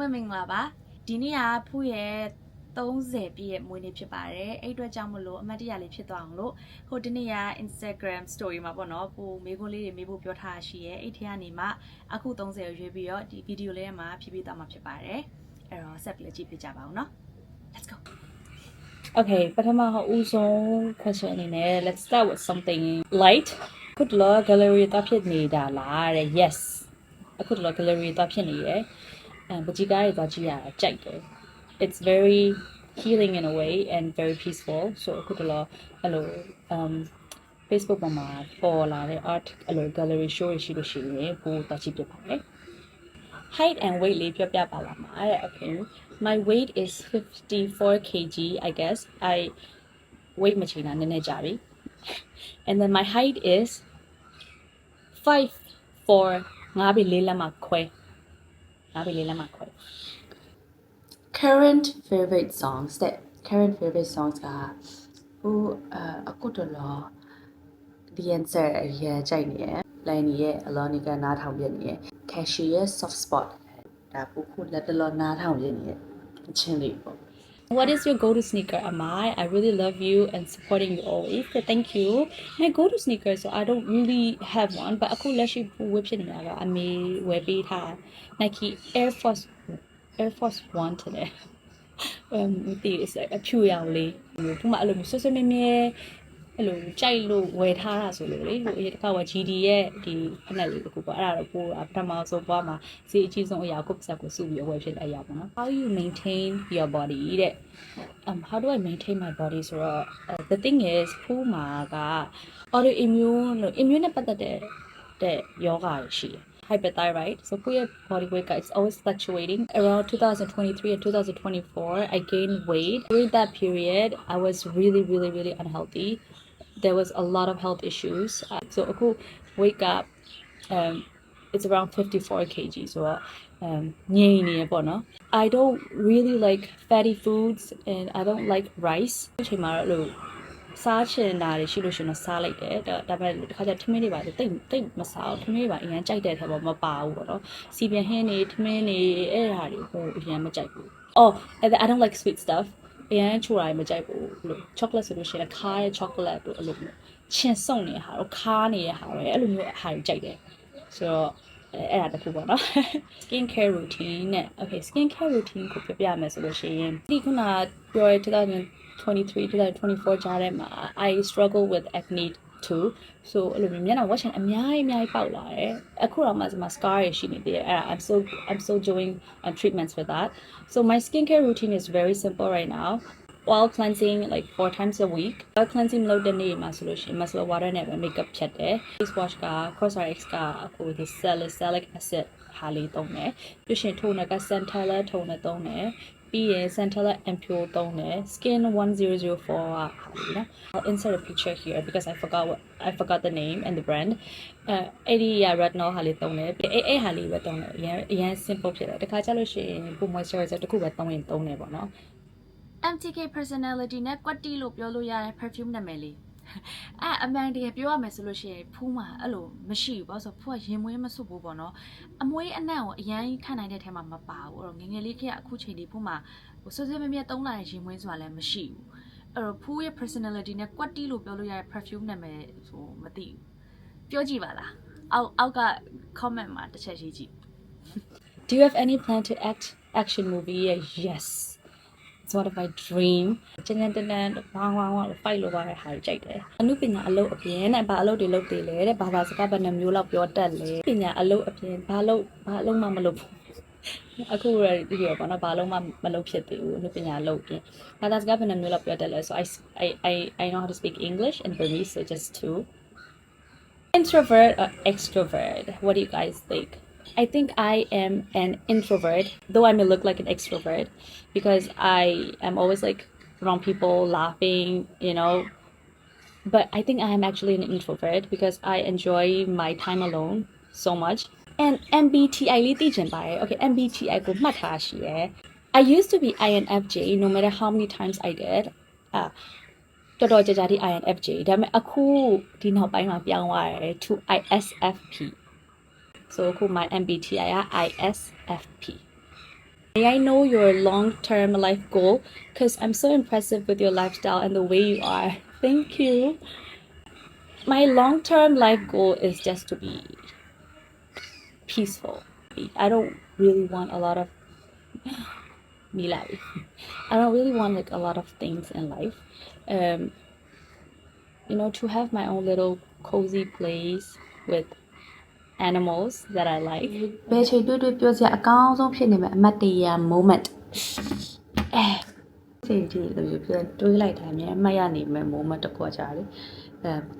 လုံးပဲမင်္ဂလာပါဒီနေ့ကဖူးရဲ့30ပြည့်ရဲ့မွေးနေ့ဖြစ်ပါတယ်အဲ့အတွက်ကြောင့်မလို့အမှတ်တရလေးဖြစ်သွားအောင်လို့ဟိုဒီနေ့က Instagram story မှာပေါ့နော်ပိုမေးခွန်းလေးတွေမေးဖို့ပြောထားရှိရဲ့အဲ့ထဲကနေမှအခု30ကိုရွေးပြီးတော့ဒီဗီဒီယိုလေးမှာဖြည့်ပြီးသွားမှာဖြစ်ပါတယ်အဲ့တော့ဆက်ပြီးကြည့်ပြကြပါအောင်နော် Let's go Okay ပထမဦးဆုံး question အနေနဲ့ let's start with something light အခုတလော gallery သွားဖြစ်နေတာလားတဲ့ yes အခုတလော gallery သွားဖြစ်နေတယ်ပကြီးကားတွေသွားကြည့်ရတာကြိုက်တယ် it's very healing in a way and very peaceful so အခုတလောအဲ့လိုFacebook ပေါ်မှာပေါ်လာတဲ့ art အဲ့လို gallery show တွေရှိလို့ရှိရင်ပို့သွားကြည့်ပြပါမယ် height and weight လေးပြောပြပါလားမှာတဲ့ okay my weight is 54 kg I guess I weight မချင်တာနည်းနည်းကြာပြီ and then my height is 5'4" ငါးပေလေးလက်မခွဲ current favorite songs that current favorite songs ကဟိုအခုတလော the answer ရကြိုက်နေရလိုင်းရဲ့ Alonica နားထောင်ပြနေရ Cashy ရဲ့ soft spot ဒါပို့ခုလက်တလောနားထောင်ပြနေရအချင်းလေးပေါ့ What is your go-to sneaker, Amai? I really love you and supporting you always. So thank you. My go-to sneaker, so I don't really have one, but aku lashi whip it naga. I may wear it Nike Air Force One today. This is a pure yali. Puma alumi so meအဲ့လိုကြိုက်လို့ဝယ်ထားတာဆိုလို့လေဟိုတစ်ခါက GD ရဲ့ဒီဖက်လေးတစ်ခုပေါ့အဲ့ဒါတော့ပို့ပထမဆုံးပွားမှာဈေးအကြီးဆုံးအရာကိုပတ်စပ်ကိုစုပြီးဝယ်ဖြစ်တဲ့အရာပေါ့နော် How you maintain your body တဲ့ how do I maintain my body ဆိုတော့ the thing is ဖူးမှာက autoimmune လို့ immune နဲ့ပတ်သက်တဲ့ယောဂါရှိတယ်hyperthyroid so for your body weight it's always fluctuating around 2023 and 2024 I gained weight during that period I was really unhealthy there was a lot of health issues so aku wake up it's around 54 kg so I don't really like fatty foods and I don't like rice ချိန်မှာလို့စားချင်တာတွေရှိလို့ရှိရင်စားလိုက်တယ်ဒါပေမဲ့တစ်ခါကျထမင်းတွေပါတိတ်မစားဘူးထမင်းတွေပါအရင်ကြိုက်တဲ့ထဲပေါ်မပါဘူးပေါ့နော်စီပြန်ဟင်းတွေထမင်းတွေအဲ့ဒါတွေဟိုအရင်မကြိုက်ဘူး Oh and I don't like sweet stuff အရင်ချိုတာမကြိုက်ဘူးလို့ chocolate ဆိုလို့ရှိရင်ခါးရဲ့ chocolate တို့အဲ့လိုမျိုးချင်းစုံနေတာတို့ခါးနေတဲ့ဟာတွေအဲ့လိုမျိုးဟာတွေကြိုက်တယ်ဆိုတော့အဲ့ဒါတခုပေါ့နော် skin care routine နဲ့ okay skin care routine ကိုပြပြမယ်ဆိုလို့ရှိရင်ဒီခုနပြောရ2023 2024ကြားထဲမှာ I struggle with acne too so အဲ့လိုမျိုးမျက်နှာဝက်ချင်အများကြီးပေါက်လာတယ်အခုတော့မှဒီမှာ scar ရရှိနေသေးတယ်အဲ့ဒါ I'm still doing treatments for that so my skincare routine is very simple right now while cleansing like 4 times a week while cleansing လုပ်တဲ့နေ့မှာဆိုလို့ရှိရင် micellar water နဲ့ပဲ makeup ဖြတ်တယ် face wash က CosRX ကအခုဒီ salicylic acid ဟာလေးသုံးတယ်ပြီးရှင် toner က Centella toner သုံးတယ်ပြီးရင် Centella Ampule သုံးတယ် Skin 1004ကဟာလေးနော် I'll insert a picture here because I forgot the name and the brand အဲ့ဒီ retinol ဟာလေးသုံးတယ်အဲ့ဟာလေးပဲသုံးတယ်အရင် simple ဖြစ်တယ်တခါကျလို့ရှိရင်ပို moisturizer တခုပဲသုံးတယ်ပေါ့နော်MTK personality နဲ့ကွက်တီလို့ပြောလို့ရတဲ့ perfume နာမည်လေးအမှန်တကယ်ပြောရမယ်ဆိုလို့ရှိရင်ဖူးမှာအဲ့လိုမရှိဘူးပေါ့ဆိုဖူးကရင်မွေးမစွဘူးပေါ့နော်အမွေးအနံ့ကိုအရန်ခံနိုင်တဲ့ထဲမှာမပါဘူးအဲ့တော့ငယ်လေးခေတ်အခုချိန်ဒီဖူးမှာဆွဆွမြဲသုံးလာတဲ့ရင်မွေးဆိုတာလည်းမရှိဘူးအဲ့တော့ဖူးရဲ့ personality နဲ့ကွက်တီလို့ပြောလို့ရတဲ့ perfume နာမည်ဆိုမသိဘူးပြောကြည့်ပါလားအောက်က comment မှာတစ်ချက်ရေးကြည့် Do you have any plan to act action movie yes It's one of my dream ကျန်တဲ့ဝါး fight လို့ပါတဲ့ဟာကြိုက်တယ်အနုပညာအလုပ်အပြင်နဲ့ဘာအလုပ်တွေလုပ်သေးလဲတဲ့ဘာစကားဘယ်နှမျိုးလောက်ပြောတတ်လဲပညာအလုပ်အပြင်ဘာအလုပ်မှမလုပ်ဘူးအခုဒီပေါ့နော်ဘာအလုပ်မှမလုပ်ဖြစ်သေးဘူးအနုပညာအလုပ်ပြင်ဘာစကားဘယ်နှမျိုးလောက်ပြောတတ်လဲ so I know how to speak English and Burmese so just two Introvert or extrovert what do you guys think I think I am an introvert, though I may look like an extrovert, because I am always like around people laughing, you know. But I think I am actually an introvert because I enjoy my time alone so much. And MBTI li ti chin ba okay MBTI ko mat tha shi ye I used to be INFJ no matter how many times I did. တော်တော်ကြာကြာဒီ INFJ ဒါပေမဲ့အခုဒီနောက်ပိုင်းမှာပြောင်းသွားတယ် to ISFP so ခု my MBTI က ISFP May I know your long-term life goal? Because I'm so impressive with your lifestyle and the way you are. Thank you. My long-term life goal is just to be peaceful. I don't really want a lot of I don't really want like a lot of things in life. You know, to have my own little cozy place with animals that I like. ဘယ်ချိန်တွေ့ပြောစရာအကောင်းဆုံးဖြစ်နေမယ်အမတ်တရ moment ချိန်ကြီးလို့ပြန်တွေးလိုက်တာအများအမှတ်ရနေမယ် moment တစ်ခုကြတယ်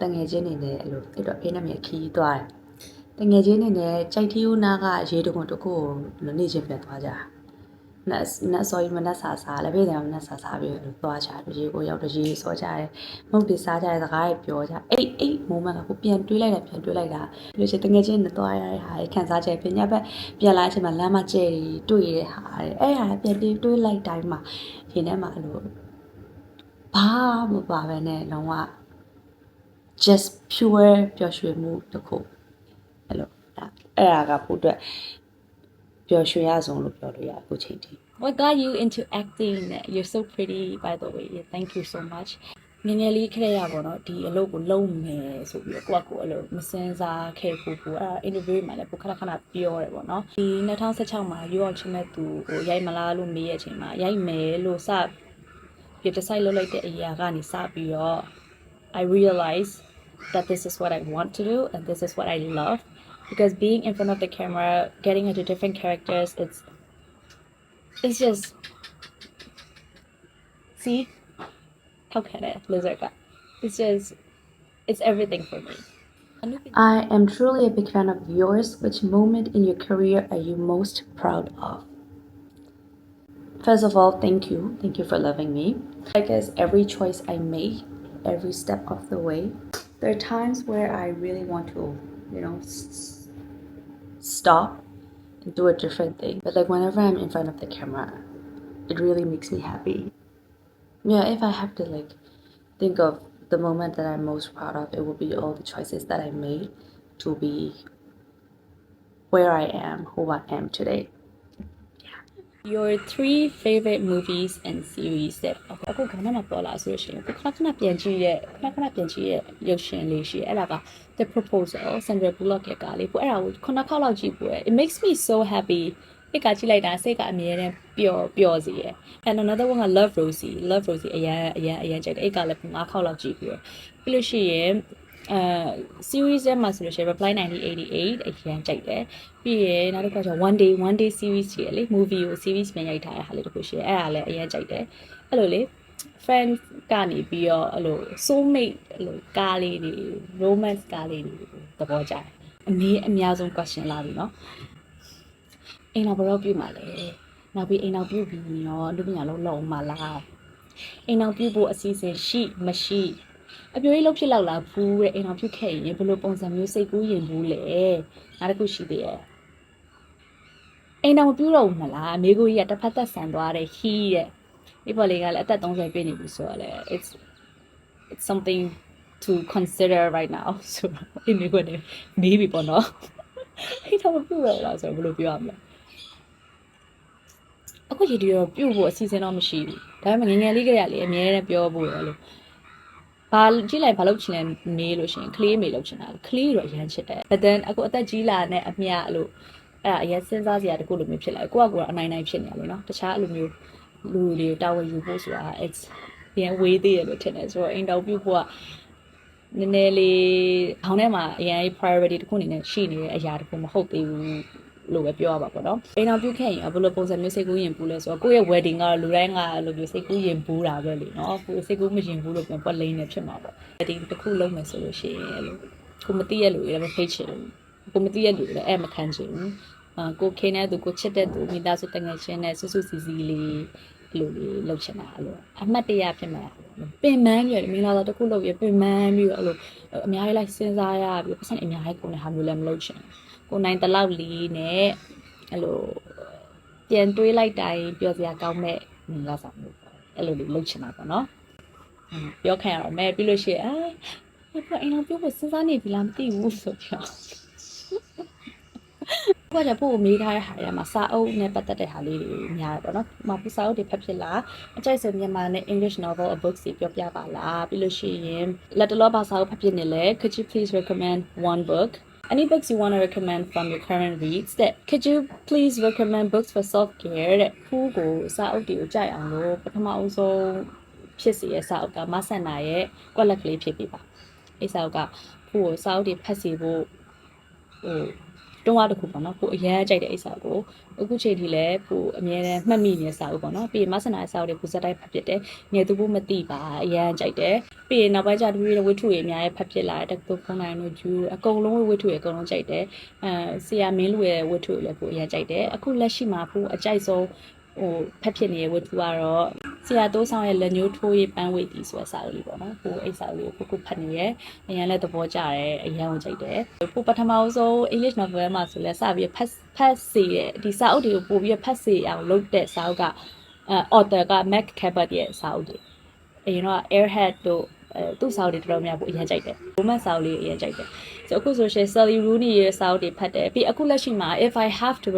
တငယ်ချင်းနေနဲ့အဲ့လိုအဲ့တော့ဖေးနာမည်ခီးသွားတယ်တငယ်ချင်းနေနဲ့ကြိုက်ထီးဦးနာကရေတကွန်တစ်ခုကိုနေချင်းပြန်သွားကြနတ်စော်ကြီးမနက်စာစားလည်းဖေးတယ်မနက်စာစားပြီးသွားချတယ်ရေကိုရောက်တော့ရေစောကြတယ်မုတ်တွေစားကြတဲ့စကားတွေပြောကြအဲ့ moment ကကိုပြန်တွေးလိုက်တာပြီးတော့တငယ်ချင်းနဲ့သွားရတဲ့ဟာခံစားချက်ပြန်ညဘက်ပြန်လာအချိန်မှာလမ်းမကျဲတွေ့ရတဲ့ဟာအဲ့ဟာပြန်တွေးလိုက်တိုင်းမှာဒီထဲမှာအဲ့လိုဘာမှမပါဘဲနဲ့လုံးဝ just pure ပျော်ရွှင်မှုတစ်ခုအဲ့လိုအဲ့ဒါကဖို့အတွက်ပျော်ရွှင်ရဆုံးလို့ပြောလို့ရအခုချိန်ထိ What got you into acting? You're so pretty, by the way. Thank you so much. ငယ်ငယ်လေးခရက်ရပါတော့ဒီအလုပ်ကိုလုပ်မယ်ဆိုပြီးတော့ကိုယ့်အလုပ်မစင်စားခဲ့ဘူးအဲ့ interview မှာလည်းပိုခဏခဏပြောတယ်ပေါ့နော်ဒီ2016မှာရွေးအောင်ချင်တဲ့သူဟိုရိုက်မလားလို့မေးရတဲ့အချိန်မှာရိုက်မယ်လို့စပြ decide လုပ်လိုက်တဲ့အရာကနေစပြီးတော့ I realized that this is what I want to do and this is what I love because being in front of the camera getting into different characters it's just see how can I lizard got it's everything for me. I am truly a big fan of yours. Which moment in your career are you most proud of? First of all, thank you for loving me. I guess every choice I make, every step of the way, there are times where I really want to, you know, stop and do a different thing. But like whenever I'm in front of the camera, it really makes me happy. Yeah, if I have to like think of the moment that I'm most proud of, it will be all the choices that I made to be where I am, who I am today. Your 3 favorite movies and series that အခုခဏမှပေါ်လာဆိုရှင်ခဏပြန်ကြည့်ရဲ့ရုပ်ရှင်လေးရှိအဲ့ဒါက The Proposal Sandra Bullock ရဲ့ကားလေးပို့အဲ့ဒါကို9ခေါက်လောက်ကြည့်ပို့ရဲ့ It makes me so happy အဲ့ကကြည့်လိုက်တာစိတ်ကအမြဲတမ်းပျော်စေရဲ့ And another one က Love Rosie အရန်ကြိုက်တယ်အဲ့ကလည်း9ခေါက်လောက်ကြည့်ပြီးလို့ရှိရင် series ထဲမှာဆိုလို့ရှိရင် Reply 1988အရင်ကြိုက်တယ်ပြီးရင်နောက်တစ်ခါကျ one day series ရှိရလေ movie ကို series ပြန်ရိုက်ထားတဲ့ဟာလေးတစ်ခုရှိတယ်အဲ့ဒါလည်းအရင်ကြိုက်တယ်အဲ့လိုလေ friends ကနေပြီးတော့အဲ့လို soulmate အဲ့လိုကားလေးတွေ romance ကားလေးတွေသဘောကျတယ်အများဆုံး question လာပြီเนาะအိမ်တော်ဘယ်တော့ပြုတ်မှာလဲနောက်ပြီးအိမ်တော်ပြုတ်ပြီးတော့လူပညာလုံးလုံးမှာလားအိမ်တော်ပြုတ်ဖို့အစီအစဉ်ရှိမရှိအပြိုကြီးလုံးဖြစ်လောက်လာဘူးတဲ့အိမ်တော်ပြုတ်ခဲ့ရင်ဘယ်လိုပုံစံမျိုးစိတ်ကူးရင်ဘူးလဲနောက်တစ်ခုရှိသေးရဲ့အိမ်တော်မပြုတ်တော့ဘူးမလားအမေကိုကြီးကတစ်ဖက်သက်ဆန်သွားတယ်ဟီးတဲ့ဒီပေါ်လေးကလည်းအသက်30ပြည့်နေပြီဆိုတော့လေ it's something to consider right now ဆိုတော့ဒီမျိုးကနေမေးပြီပေါ့နော်အိမ်တော်မပြုတ်တော့လားဆိုတော့ဘယ်လိုပြောရမလဲအခုဒီတော့ပြုတ်ဖို့အစီအစဉ်တော့မရှိဘူးဒါပေမဲ့ငယ်လေးကလေးအများနဲ့ပြောဖို့ရလို့ဘာကြည့်လိုက်ဘာလို့ချင်လဲမေးလို့ရှိရင်ကလေးမေးလို့ချင်တာကလေးတော့အရန်ချစ်တယ် but then အခုအသက်ကြီးလာတဲ့အမြလို့အဲ့ဒါအရင်စဉ်းစားစရာတခုလိုမျိုးဖြစ်လာကိုကအနိုင်နိုင်ဖြစ်နေရလေနော်တခြားအဲ့လိုမျိုးလူတွေကိုတာဝန်ယူဖို့ဆိုတာ it's ပြန်ဝေးသေးရလို့ထင်တယ်ဆိုတော့အိမ်တော်ပြုတ်ဖို့ကနည်းနည်းလေးခေါင်းထဲမှာအရင် priority တခုအနေနဲ့ရှိနေတဲ့အရာတခုမဟုတ်သေးဘူးလို့ပဲပြောရပါပေါ့နော်အိမ်တော်ပြုတ်ခဲ့ရင်ဘယ်လိုပုံစံမျိုးစိတ်ကူးရင်ဘူးလဲဆိုတော့ကိုယ့်ရဲ့ wedding ကတော့လူတိုင်းကအဲ့လိုမျိုးစိတ်ကူးရင်ဘူးတာပဲလေနော်ကိုယ်စိတ်ကူးမရင်ဘူးလို့ပြန်ပွက်လိမ့်နေဖြစ်မှာပေါ့ wedding တစ်ခုလုံးမယ်ဆိုလို့ရှိရင်အဲ့လိုကိုမသိရလူတွေလည်းမဖိတ်ချင်ဘူးကိုမသိရလူတွေလည်းအဲ့မခံချင်ဘူးကိုခင်းတဲ့သူကိုချစ်တဲ့သူမိသားစုတငယ်ချင်းနဲ့ဆူဆူစီစီလေးလိုလေးလှုပ်ချင်တာအဲ့လိုအမှတ်တရဖြစ်မှာပင်ပန်းပြီးမင်္ဂလာတစ်ခုလုပ်ပြီးပင်ပန်းပြီးအဲ့လိုအများကြီးလိုက်စဉ်းစားရပြီးပတ်စံအများကြီးကိုလည်းဟာမျိုးလည်းမလုပ်ချင်ကိုနိုင်တလောက်လေးနဲ့အဲ့လိုပြန်တွေးလိုက်တိုင်းပျော်စရာကောင်းမဲ့မင်္ဂလာဆောင်မျိုးအဲ့လိုလေးလုပ်ချင်တာပေါ့နော်ပြောခံရတော့မဲပြီးလို့ရှိရင်ဘာအိမ်အောင်ပြောဖို့စဉ်းစားနေပြီလားမသိဘူးဆိုပြီး ကိုကပို့မေးထားတဲ့ဟာတွေမှာစာအုပ်နဲ့ပတ်သက်တဲ့ဟာလေးတွေများတယ်ပေါ့နော်။မပူစာအုပ်တွေဖတ်ဖြစ်လားအကြိုက်ဆိုမြန်မာနဲ့ English novel a books တွေပြောပြပါလားပြီးလို့ရှိရင်လက်တလောဘာစာအုပ်ဖတ်ဖြစ်နေလဲ Could you please recommend one book Any books you want to recommend from your current reads that could you please recommend books for self-care တဲ့ဖူးကိုစာအုပ်တွေကိုကြိုက်အောင်လို့ပထမအဆုံးဖြစ်စီရဲ့စာအုပ်ကမဆန်နာရဲ့ကွက်လက်ကလေးဖြစ်ပြပါ။အဲ့စာအုပ်ကဖူးကိုစာအုပ်တွေဖတ်စီဖို့တွန်းဝါတစ်ခုပေါ့နော်ပို့အရန်ကြိုက်တဲ့အိစာကိုအခုချိန်ထိလည်းပို့အမြဲတမ်းမှတ်မိနေတဲ့စာအုပ်ပေါ့နော်ပြီးရင်မဆန္ဒစာအုပ်တွေပို့စက်တိုင်းဖတ်ဖြစ်တယ်ငယ်သူဖို့မသိပါအရန်ကြိုက်တယ်ပြီးရင်နောက်ပိုင်းကျတပည့်ဝတ္ထုတွေအများကြီးဖတ်ဖြစ်လာတဲ့တုံးနိုင်တို့ဂျူအကုန်လုံးဝတ္ထုတွေအကုန်လုံးကြိုက်တယ်ဆရာမင်းလူရဲ့ဝတ္ထုတွေလည်းပို့အရန်ကြိုက်တယ်အခုလက်ရှိမှာပို့အကြိုက်ဆုံးဖတ်ဖြစ်နေတဲ့ဝတ္ထုကတော့ဆရာတိုးဆောင်ရဲ့လက်ညှိုးထိုးရေးပန်းဝိတ်တီဆိုတဲ့စာအုပ်လေးပေါ့နော်ပို့အိစာအုပ်လေးကိုခုဖတ်နေရဲအရန်လည်းသဘောကျတယ်အရန်ကိုကြိုက်တယ်ပို့ပထမဆုံး English novel မှာဆိုလဲစပြီးဖတ်စီတဲ့ဒီစာအုပ်တွေကိုပို့ပြီးဖတ်စီအောင်လုပ်တဲ့စာအုပ်ကauthor က Mac Cabot ရဲ့စာအုပ်တွေအရင်တော့ Airhead တို့သူ့စာအုပ်တွေတော်တော်များများပို့အရန်ကြိုက်တယ် romance စာအုပ်လေးအရန်ကြိုက်တယ်ဆိုအခုဆိုရှင် Sally Rooney ရဲ့စာအုပ်တွေဖတ်တယ်ပြီးအခုလက်ရှိမှာ if I have to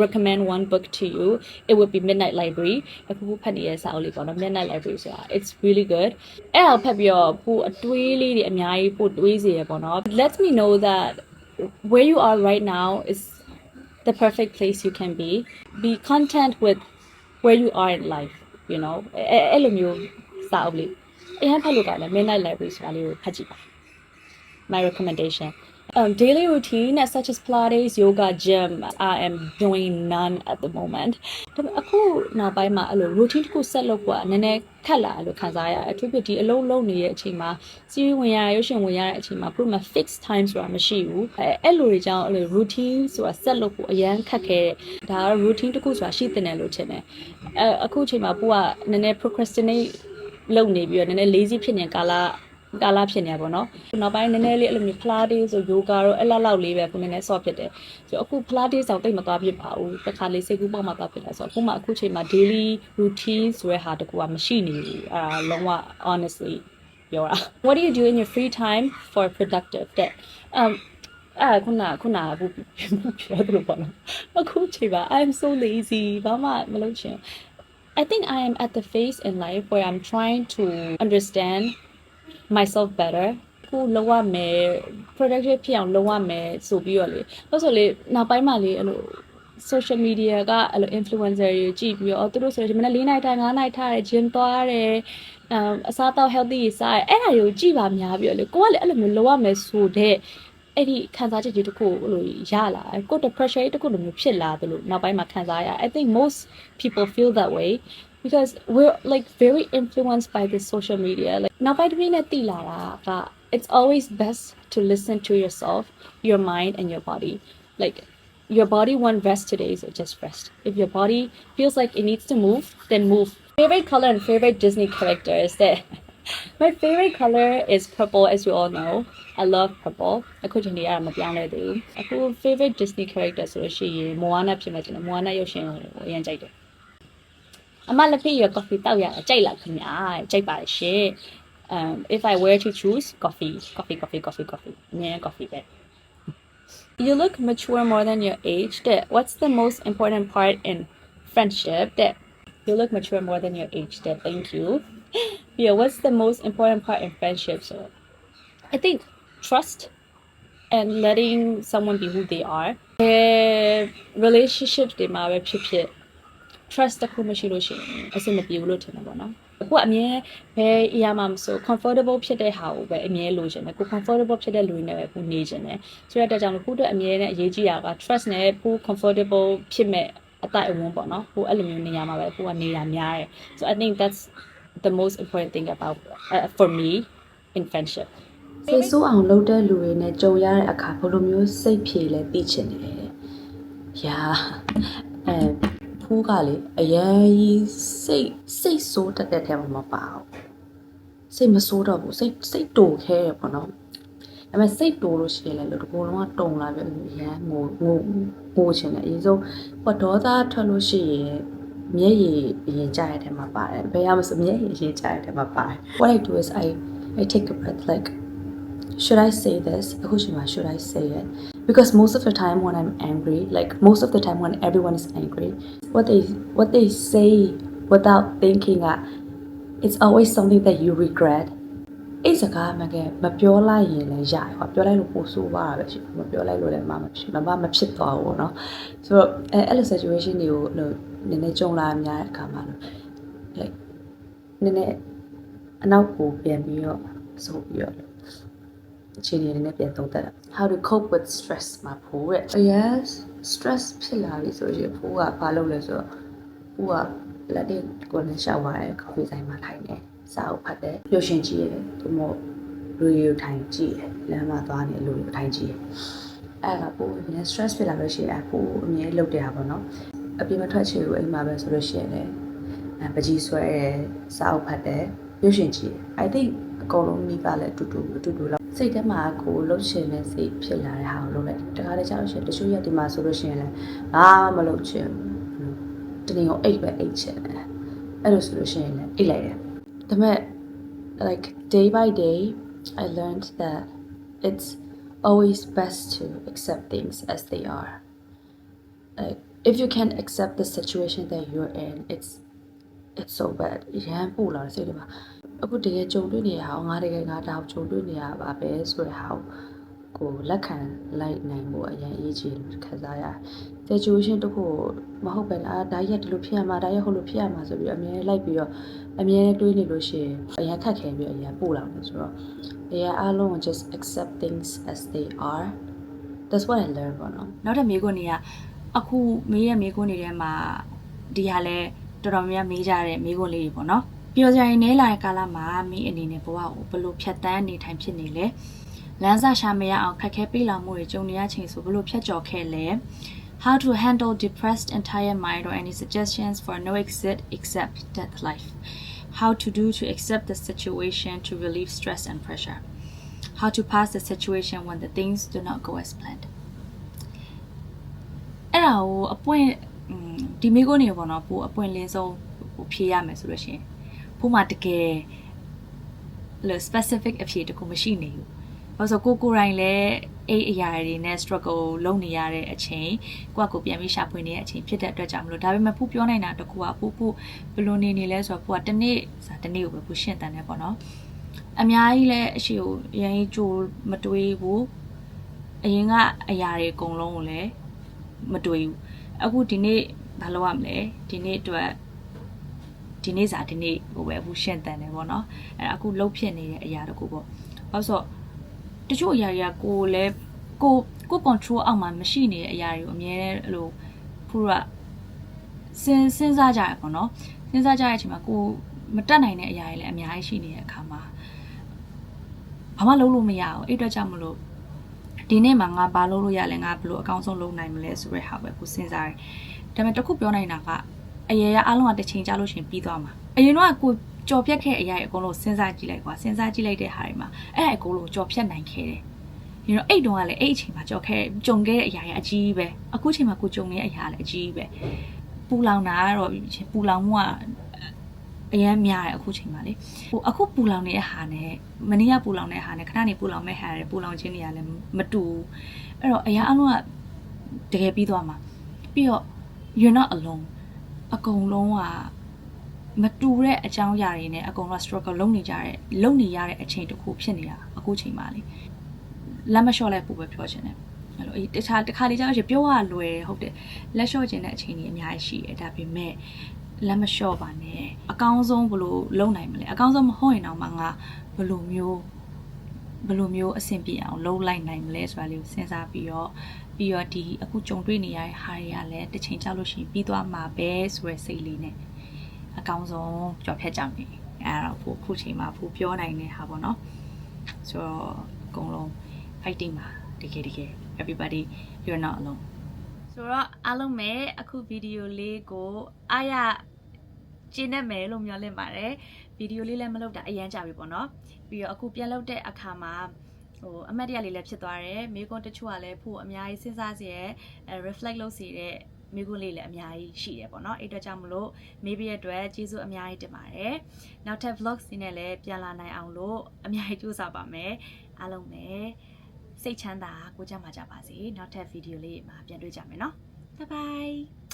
recommend one book to you it would be Midnight Library အခုဖတ်နေတဲ့စာအုပ်လေးပေါ့နော် Midnight Library ဆိုတာ it's really good အဲ့ဒါဖတ်ပြီးတော့ပို့အတွေးလေးတွေအများကြီးပို့တွေးစေရပေါ့နော် let me know that where you are right now is the perfect place you can be content with where you are in life you know အဲ့လိုမျိုးစာအုပ်လေးအရင်ဖတ်လို့ကလည်း Midnight Library ဆိုတာလေးကိုဖတ်ကြည့်ပါ my recommendation daily routine such as Pilates yoga gym I am doing none at the moment ဒါပေမဲ့အခုနောက်ပိုင်းမှာအဲ့လို routine တစ်ခု set လုပ်ဖို့ကနည်းနည်းခက်လာလို့ခံစားရတယ်အထူးသဖြင့်ဒီအလုံးလုံးနေတဲ့အချိန်မှာစီးဝင်ရရုပ်ရှင်ဝင်ရတဲ့အချိန်မှာ proper fixed time ဆိုတာမရှိဘူးအဲ့လိုတွေကြောင့်အဲ့လို routine ဆိုတာ set လုပ်ဖို့အရန်ခက်ခဲတဲ့ဒါကတော့ routine တစ်ခုဆိုတာရှိတင်တယ်လို့ထင်တယ်အခုအချိန်မှာပို့ကနည်းနည်း procrastinate လုပ်နေပြီးတော့နည်းနည်း lazy ဖြစ်နေကာလဖြစ်နေပါတော့နောက်ပိုင်းနည်းနည်းလေးအဲ့လိုမျိုး Pilates ဆို yoga တော့အဲ့လောက်လေးပဲခုနည်းနည်း soft ဖြစ်တယ်ဆိုတော့အခု Pilates အောင်တိတ်မသွားဖြစ်ပါဘူးတစ်ခါလေးစိတ်ကူးပေါက်မှသွားဖြစ်လာဆိုတော့အခုချိန်မှာ daily routine ဆိုတဲ့ဟာတကူကမရှိနေဘူးလုံးဝ honestly ပြောတာ What do you do in your free time for productive တဲ့ခုနဘူးပြောတယ်လို့ပေါ့နော်အခုချိန်မှာ I'm so lazy ဘာမှမလုပ်ချင် I think I am at the phase in life where I'm trying to understand myself better ခုလောက်ရမယ် productive ဖြစ်အောင်လုပ်ရမယ်ဆိုပြီးတော့လေလို့ဆိုလေနောက်ပိုင်းမှာလေအဲ့လို social media ကအဲ့လို influencer တွေကြည့်ပြီးတော့သူတို့ဆိုရင်မနေ့4 night ထိုင်5 night ထားတယ် gym သွားတယ်အစားတောက် healthy စားတယ်အဲ့ဒါတွေကိုကြည့်ပါများပြီးတော့လေကိုကလည်းအဲ့လိုမျိုးလုပ်ရမယ်ဆိုတဲ့အဲ့ဒီခံစားချက်ကြီးတစ်ခုအဲ့လိုရလာကိုယ့် pressure တစ်ခုလိုမျိုးဖြစ်လာတယ်လို့နောက်ပိုင်းမှာခံစားရ I think most people feel that way because we're like very influenced by this social media like now by the way it's always best to listen to yourself your mind and your body like your body wants rest today so just rest if your body feels like it needs to move then move favorite color and favorite Disney characters that my favorite color is purple as you all know I love purple အခုချိန်ကြီးအဲ့ဒါမပြောင်းလဲသေးဘူးအခု favorite Disney character ဆိုလို့ရှိရင် Moana ဖြစ်မယ်ကျွန်တော် Moana ရုပ်ရှင်ကိုအရင်ကြိုက်တယ်အမလက်ဖေးရ coffee တောက်ရကြိုက်လားခင်ဗျာကြိုက်ပါတယ်ရှင် if I were to choose coffee အမြဲ coffee ပဲ You look mature more than your age that what's the most important part in friendship that you look mature more than your age that thank you yeah what's the most important part in friendship so I think trust and letting someone be who they are relationships တွေမှာပဲဖြစ် trust တခုမရှိလို့ရှိရင်အဆင်မပြေဘူးလို့ထင်တယ်ပေါ့နော်အခုအမြဲဘယ်အရာမှမဆို comfortable ဖြစ်တဲ့ဟာကိုပဲအမြဲလိုချင်တယ်ကို comfortable ဖြစ်တဲ့လူတွေနဲ့ပဲကိုနေချင်တယ်ဆိုတဲ့အတွက်ကြောင့်ကိုတို့အမြဲနဲ့အရေးကြီးတာက trust နဲ့ကို comfortable ဖြစ်မဲ့အတိုက်အဝန်းပေါ့နော်ကိုအဲ့လိုမျိုးနေရာမှာပဲကိုနေတာများတယ် so I think that's the most important thing about for me in friendship စိတ်ဆိုးအောင်လုပ်တဲ့လူတွေနဲ့ကြုံရတဲ့အခါဘယ်လိုမျိုးစိတ်ဖြေလဲသိချင်တယ် ဖူးကလေအရင်ကြီးစိတ်ဆိုးတတ်တဲ့ထဲမှာမပါဘူးစိတ်မဆိုးတော့ဘူးစိတ်တိုခဲရပေါ့နော်ဒါပေမဲ့စိတ်တိုလို့ရှိရင်လည်းဒီကိုယ်လုံးကတုံလာပြီရမ်းငိုချင်တယ်အရင်ဆုံးဟောဒေါသထွက်လို့ရှိရင်မျက်ရည်အရင်ကျရတဲ့ထဲမှာပါတယ်ဘယ်ရမစမျက်ရည်အရင်ကျရတဲ့ထဲမှာပါတယ် What I do is I take a breath like should I say this? Should I say it? Because most of the time when I'm angry, like most of the time when everyone is angry, what they say without thinking, it's always something that you regret. အဲ့စကားမှကမပြောလိုက်ရင်လည်းရပါပြောလိုက်လို့ပို့ဆိုးပါပဲရှိမပြောလိုက်လို့လည်းမဖြစ်သွားဘူးเนาะဆိုတော့အဲ့လို situation တွေကိုနည်းနည်းကြုံလာများတဲ့အခါမှာ like နည်းနည်းအနောက်ကိုပြန်ပြီးတော့ဆိုပြီးတော့အခြေအနေနဲ့ပြန်သုံးသပ်တာ how to cope with stress မှာဖိုးတဲ့ yes stress ဖြစ်လာပြီဆိုရင်ဖိုးကဘာလုပ်လဲဆိုတော့ဖိုးကလက်တွေကိုလည်းရှောက်သွားတယ်ကော်ဖီဆိုင်မှာထိုင်နေစာအုပ်ဖတ်တယ်ရုပ်ရှင်ကြည့်ရတယ်သူမို့လူရီကိုထိုင်ကြည့်ရလမ်းမှာသွားနေလူရီကိုထိုင်ကြည့်ရအဲ့ဒါပို့နည်း stress ဖြစ်လာလို့ရှိရင်ပို့အမြဲလုပ်တဲ့ဟာပေါ့နော်အပြင်မထွက်ချင်ဘူးအိမ်မှာပဲဆိုလို့ရှိရင်လည်းပကြီးဆွဲတယ်စာအုပ်ဖတ်တယ်ရုပ်ရှင်ကြည့် I think အကုန်လုံးမိပါလဲတူတူလောက်စိတ်ထဲမှာကိုလှုပ်ရှင်တဲ့စိတ်ဖြစ်လာတဲ့ဟာကိုလုပ်လိုက်တခါတည်းကျတော့ရှင်တချို့ရက်ဒီမှာဆိုလို့ရှိရင်လည်းဘာမှမလုပ်ချင်ဘူးတနေ့ကိုအိတ်ပဲအိတ်ချင်တယ်အဲ့လိုဆိုလို့ရှိရင်လည်းအိတ်လိုက်တယ်ဒါပေမဲ့ like day by day I learned that it's always best to accept things as they are like if you can accept the situation that you're in it's so bad ရမ်းပူလာစိတ်တွေမှာအခုတကယ်ကြုံတွေ့နေရအောင်ငါတကယ်ငါတောက်ကြုံတွေ့နေရပါပဲဆိုတဲ့ဟာကိုလက်ခံလိုက်နိုင်ဖို့အရင်အရေးကြီးတယ်ခံစားရတယ် situation တခုမဟုတ်ပဲဒါရက်ဒီလိုဖြစ်ရမှာဒါရက်ဟိုလိုဖြစ်ရမှာဆိုပြီးအမြဲလိုက်ပြီးတော့အမြဲတွေးနေလို့ရှိရင်အရင်ခက်ခဲပြီးအရင်ပို့လာတယ်ဆိုတော့အရင်အားလုံး just accept things as they are that's what I learned ပေါ့နော်နောက်တဲ့မိကိုနေကအခုမေးရဲ့မိကိုနေထဲမှာဒီဟာလဲတော်တော်များမေးကြတဲ့မိကိုလေးတွေပေါ့နော်ပျော်စရာနေလာတဲ့ကာလမှာမိအနေနဲ့ဘဝကိုဘယ်လိုဖြတ်တန်းနေထိုင်ဖြစ်နေလဲလမ်းစာရှာမရအောင်ခက်ခဲပေးလာမှုတွေကြုံနေရချိန်ဆိုဘယ်လိုဖြတ်ကျော်ခဲ့လဲ How to handle depressed and tired mind or any suggestions for no exit except death life How to do to accept the situation to relieve stress and pressure How to pass the situation when the things do not go as planned အဲ့ဒါကိုအပွင့်ဒီမိကိုနေပေါ့နော်ပို့အပွင့်လင်းဆုံးဖြေရမယ်ဆိုလို့ရှိရင်ဖို့မှာတကယ်လေ specific အဖြေတခုမရှိနေဘူး။ဘာလို့ဆိုကိုယ်တိုင်လည်းအဲ့အရာတွေနဲ့ struggle လုပ်နေရတဲ့အချိန်ကိုပြန်ပြီးရှာဖွေနေတဲ့အချိန်ဖြစ်တဲ့အတွက်ကြောင့်မလို့ဒါပေမဲ့ဖို့ပြောနိုင်တာတခုကဖို့ဘယ်လိုနေလဲဆိုတော့ဖို့ကတနေ့ကိုပဲဖို့ရှင်းတန်တယ်ပေါ့နော်။အများကြီးလည်းအရှိကိုအရင်ကြိုမတွေးဘူး။အရင်ကအရာတွေအကုန်လုံးကိုလည်းမတွေးဘူး။အခုဒီနေ့ဘာလုပ်ရမလဲဒီနေ့အတွက်ဒီနေ့ဟိုပဲဘူးရှင်းတန်တယ်ပေါ့နော်အဲ့အခုလှုပ်ဖြစ်နေတဲ့အရာတခုပေါ့ဘာလို့ဆိုတချို့အရာတွေကကိုလည်းကို control အောက်မှာမရှိနေတဲ့အရာတွေကိုအများနဲ့အဲ့လိုဖူးရစဉ်းစားကြရပေါ့နော်စဉ်းစားကြတဲ့အချိန်မှာကိုမတက်နိုင်တဲ့အရာတွေလည်းအများကြီးရှိနေတဲ့အခါမှာဘာမှလုပ်လို့မရဘူးအဲ့အတွက်ကြောင့်မလို့ဒီနေ့မှာငါဘာလုပ်လို့ရလဲငါဘယ်လိုအကောင်းဆုံးလုပ်နိုင်မလဲဆိုတဲ့ဟာပဲကိုစဉ်းစားတယ်ဒါပေမဲ့တခုပြောနိုင်တာကအရေရအားလုံးကတစ်ချိန်ကြာလို့ရှင်ပြီးသွားမှာအရင်တော့ကိုကြော်ဖြတ်ခဲ့အရာတွေအကုန်လုံးစဉ်းစားကြည့်လိုက်ကွာစဉ်းစားကြည့်လိုက်တဲ့ဟာတွေမှာအဲ့အကုန်လုံးကြော်ဖြတ်နိုင်ခဲ့တယ်။ပြီးတော့အဲ့တုန်းကလည်းအဲ့အချိန်မှာကြုံခဲ့တဲ့အရာတွေအကြီးပဲအခုချိန်မှာကိုကြုံနေတဲ့အရာလည်းအကြီးပဲပူလောင်တာကတော့ပူလောင်မှုကအရင်များတယ်အခုချိန်မှာလေဟိုအခုပူလောင်နေတဲ့ဟာနဲ့မနေ့ကပူလောင်တဲ့ဟာနဲ့ခဏနေပူလောင်မဲ့ဟာတွေပူလောင်ခြင်းတွေကလည်းမတူအဲ့တော့အရာအလုံးကတကယ်ပြီးသွားမှာပြီးတော့ you're not alone အကုန်လုံးကမတူတဲ့အကြောင်းအရာတွေနဲ့အကုန်လုံး struggle လုပ်နေရတဲ့အချိန်တစ်ခုဖြစ်နေတာအခုချိန်မှာလေလက်မလျှော့လဲပို့ပဲပြောချင်တယ်အဲ့လိုတခါလေးကြောက်ပြောရလွယ်ဟုတ်တယ်လက်လျှော့ခြင်းတဲ့အချိန်ကြီးအများကြီးရှိတယ်ဒါပေမဲ့လက်မလျှော့ပါနဲ့အကောင်းဆုံးဘယ်လိုလုပ်နိုင်မလဲအကောင်းဆုံးမဟုတ်ရင်တော့မှငါဘယ်လိုမျိုးအဆင်ပြေအောင်လုပ်လိုက်နိုင်မလဲဆိုတာလေးကိုစဉ်းစားပြီးတော့ဒီအခုကြုံတွေ့နေရတဲ့ဟာတွေကလည်းတစ်ချိန်ကြာလို့ရှိရင်ပြီးသွားမှာပဲဆိုတဲ့စိတ်လေးနဲ့အကောင်းဆုံးကြော်ဖြတ်ကြမယ်အဲ့ဒါတော့ခုချိန်မှာပြောနိုင်တဲ့ဟာပေါ့နော်ဆိုတော့အကုန်လုံး fighting ပါတကယ် everybody you're not alone ဆိုတော့အားလုံးပဲအခုဗီဒီယိုလေးကိုအားရကျင်းနေမယ်လို့မျှော်လင့်ပါတယ်ဗီဒီယိုလေးလည်းမလုပ်တာအရန်ကြပြီပေါ့နော်ပြီးတော့အခုပြန်လုပ်တဲ့အခါမှာအမှတ်တရလေးလည်းဖြစ်သွားတယ်မိကွန်းတချို့ကလည်းဖို့အများကြီးစဉ်းစားစေရ reflect လုပ်စေတဲ့မိကွန်းလေးလည်းအများကြီးရှိတယ်ပေါ့နော်အဲ့အတွက်ကြောင့်မလို့မေးပြရဲ့အတွက်ကျေးဇူးအများကြီးတင်ပါတယ်နောက်ထပ် vlogs တွေနဲ့လည်းပြန်လာနိုင်အောင်လို့အများကြီးကြိုးစားပါမယ် အားလုံးပဲစိတ်ချမ်းသာကိုကြမှာကြပါစေနောက်ထပ်ဗီဒီယိုလေးမှာပြန်တွေ့ကြမယ်နော် bye bye